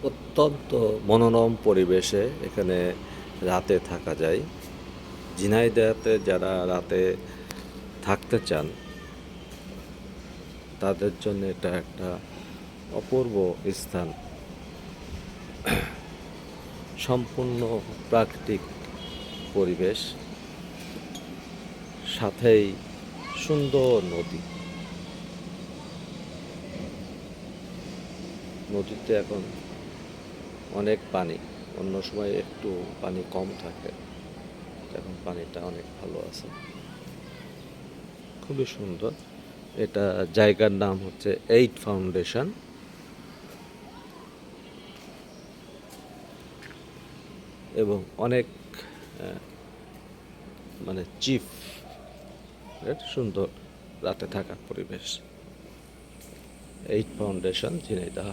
অত্যন্ত মনোরম পরিবেশে এখানে রাতে থাকা যায়। ঝিনাইদহতে যারা রাতে থাকতে চান তাদের জন্য এটা একটা অপূর্ব স্থান। সম্পূর্ণ প্রাকৃতিক পরিবেশ, সাথেই সুন্দর নদী। নদীতে এখন অনেক পানি, অন্য সময় একটু পানি কম থাকে, এখন পানিটা অনেক ভালো আছে, খুবই সুন্দর। এটা জায়গার নাম হচ্ছে 8 ফাউন্ডেশন এবং অনেক মানে চিফ এর সুন্দর রাতে থাকার পরিবেশ। 8 ফাউন্ডেশন ঝিনাইদহ।